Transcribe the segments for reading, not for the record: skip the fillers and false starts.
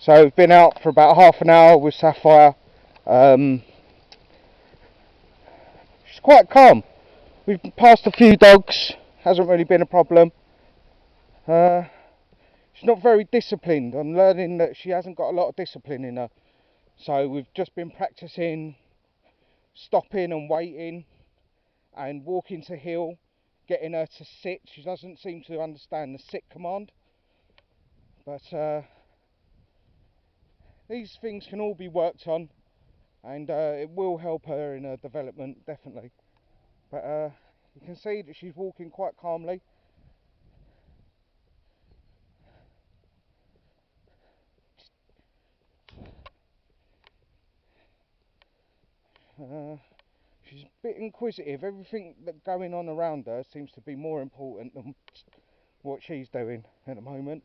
So we've been out for about half an hour with Saphire. She's quite calm. We've passed a few dogs, hasn't really been a problem. She's not very disciplined. I'm learning that she hasn't got a lot of discipline in her. So we've just been practicing stopping and waiting and walking to heel, getting her to sit. She doesn't seem to understand the sit command. But these things can all be worked on, and it will help her in her development, definitely. But you can see that she's walking quite calmly. She's a bit inquisitive. Everything that's going on around her seems to be more important than what she's doing at the moment.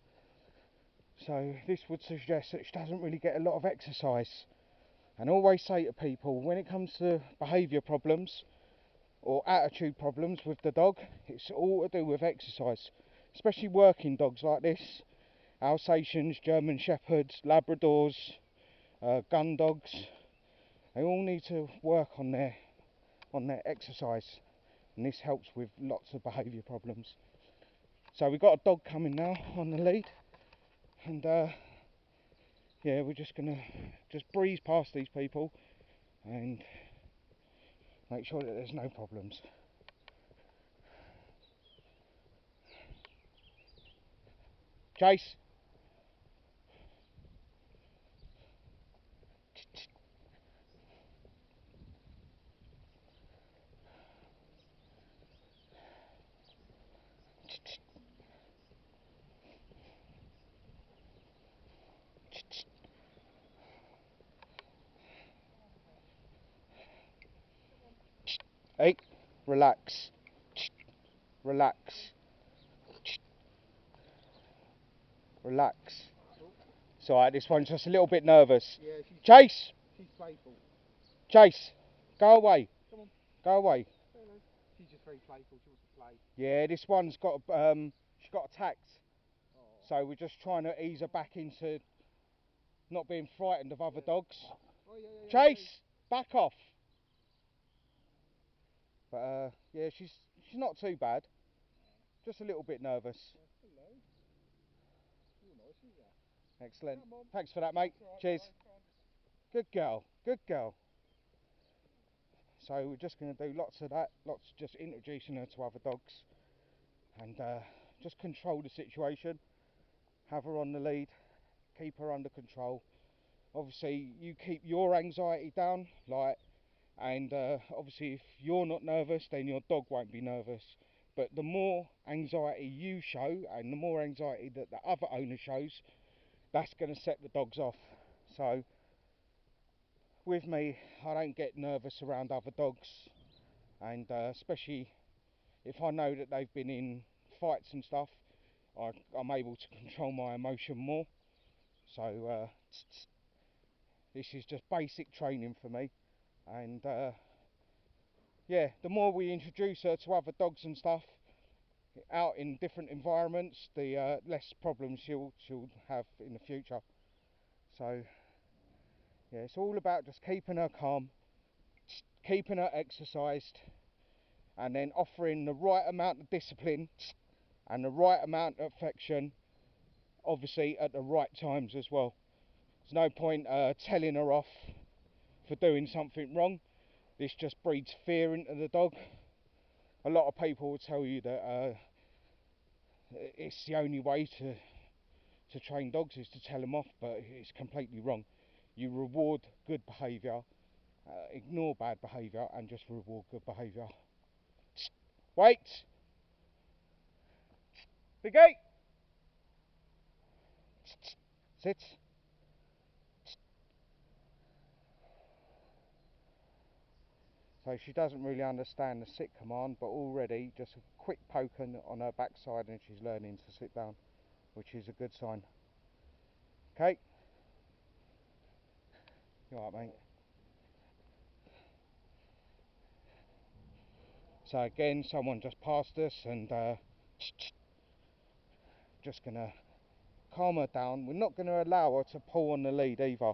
So this would suggest that she doesn't really get a lot of exercise. And I always say to people, when it comes to behaviour problems or attitude problems with the dog, it's all to do with exercise. Especially working dogs like this, Alsatians, German Shepherds, Labradors, gun dogs. They all need to work on their exercise, and this helps with lots of behaviour problems. So we've got a dog coming now on the lead, and yeah, we're just gonna breeze past these people and make sure that there's no problems. Chase. Hey, relax. Relax. Relax. It's alright, this one's just a little bit nervous. Yeah, Chase! She's playful. Chase! Go away. Come on. Go away. She's just very playful. She wants to play. Yeah, this one's got she's got attacked. Oh. So we're just trying to ease her back into not being frightened of other dogs. Oh, yeah, Chase! Back off! But yeah, she's not too bad. Just a little bit nervous. Hello. You're nice, isn't you? Excellent. Thanks for that, mate. Right, Cheers. right, Good girl. Good girl. So we're just going to do lots of that. Lots just introducing her to other dogs. And just control the situation. Have her on the lead. Keep her under control. Obviously, you keep your anxiety down. And obviously if you're not nervous, then your dog won't be nervous. But the more anxiety you show and the more anxiety that the other owner shows, that's going to set the dogs off. So with me, I don't get nervous around other dogs, and especially if I know that they've been in fights and stuff, I'm able to control my emotion more. So this is just basic training for me, and yeah, the more we introduce her to other dogs and stuff out in different environments, the less problems she'll have in the future. So yeah, it's all about just keeping her calm, keeping her exercised, and then offering the right amount of discipline and the right amount of affection, obviously at the right times as well. There's no point telling her off for doing something wrong. This just breeds fear into the dog. A lot of people will tell you that it's the only way to train dogs is to tell them off, but it's completely wrong. You reward good behaviour, ignore bad behaviour, and just reward good behaviour. Wait! Biggie! Sit. So she doesn't really understand the sit command, but already just a quick poke on her backside and she's learning to sit down, which is a good sign. Okay? You alright, mate? So again, someone just passed us, and just gonna calm her down. We're not going to allow her to pull on the lead either.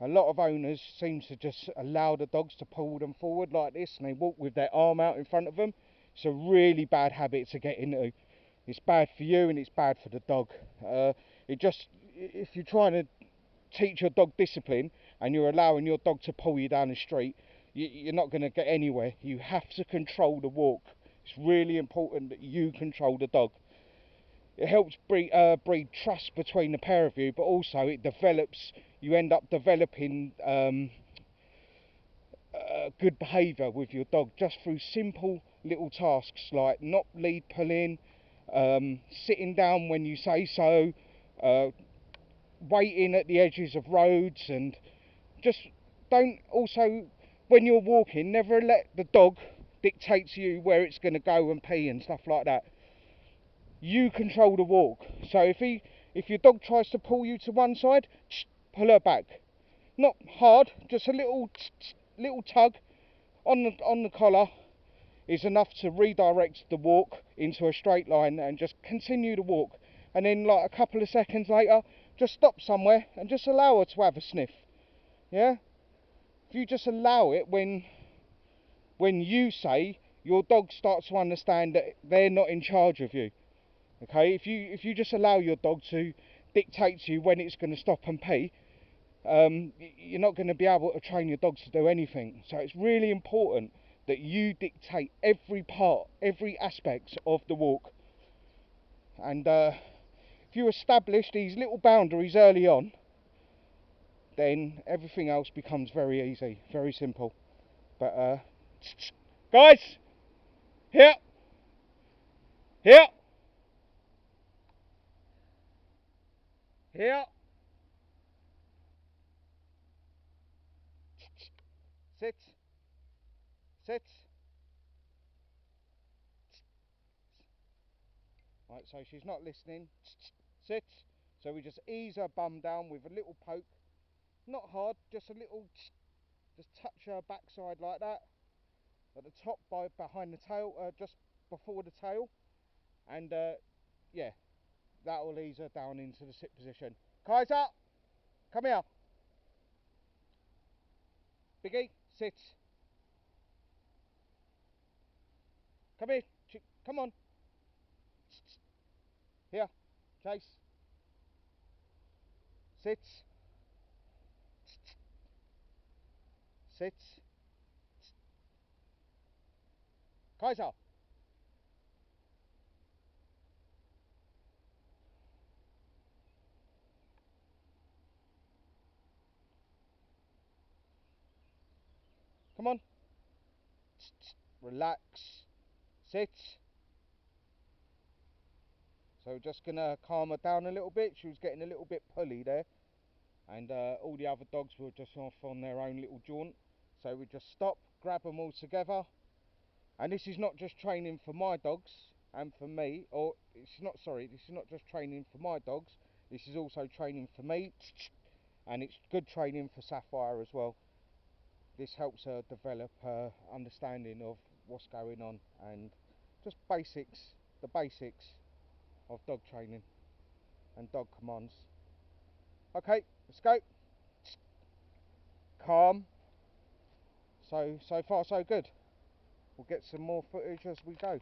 A lot of owners seem to just allow the dogs to pull them forward like this, and they walk with their arm out in front of them. It's a really bad habit to get into. It's bad for you and it's bad for the dog. If you're trying to teach your dog discipline and you're allowing your dog to pull you down the street, you're not going to get anywhere. You have to control the walk. It's really important that you control the dog. It helps breed trust between the pair of you, but also you end up developing good behaviour with your dog just through simple little tasks like not lead pulling, sitting down when you say so, waiting at the edges of roads, and just don't also, when you're walking, never let the dog dictate to you where it's going to go and pee and stuff like that. You control the walk. So if your dog tries to pull you to one side, pull her back. Not hard, just a little tug on the collar is enough to redirect the walk into a straight line and just continue the walk. And then like a couple of seconds later, just stop somewhere and just allow her to have a sniff. Yeah? If you just allow it, when you say, your dog starts to understand that they're not in charge of you. Okay, if you just allow your dog to dictate to you when it's going to stop and pee, you're not going to be able to train your dogs to do anything. So it's really important that you dictate every part, every aspect of the walk. And if you establish these little boundaries early on, then everything else becomes very easy, very simple. But guys, here, here, here, sit, sit. Right, so she's not listening. Sit. So we just ease her bum down with a little poke. Not hard, just a little, just touch her backside like that. At the top, behind the tail, just before the tail. And yeah, that will ease her down into the sit position. Kaiser, come here. Biggie, sit. Come here, come on. Here, Chase. Sit. Sit. Kaiser. Come on. Relax. Sit. So we're just going to calm her down a little bit. She was getting a little bit pulley there. And all the other dogs were just off on their own little jaunt. So we just stop, grab them all together. And this is not just training for my dogs and for me, or this is not just training for my dogs, this is also training for me, and it's good training for Saphire as well. This helps her develop her understanding of what's going on and just the basics of dog training and dog commands. Okay, let's go. Calm. So far so good. We'll get some more footage as we go.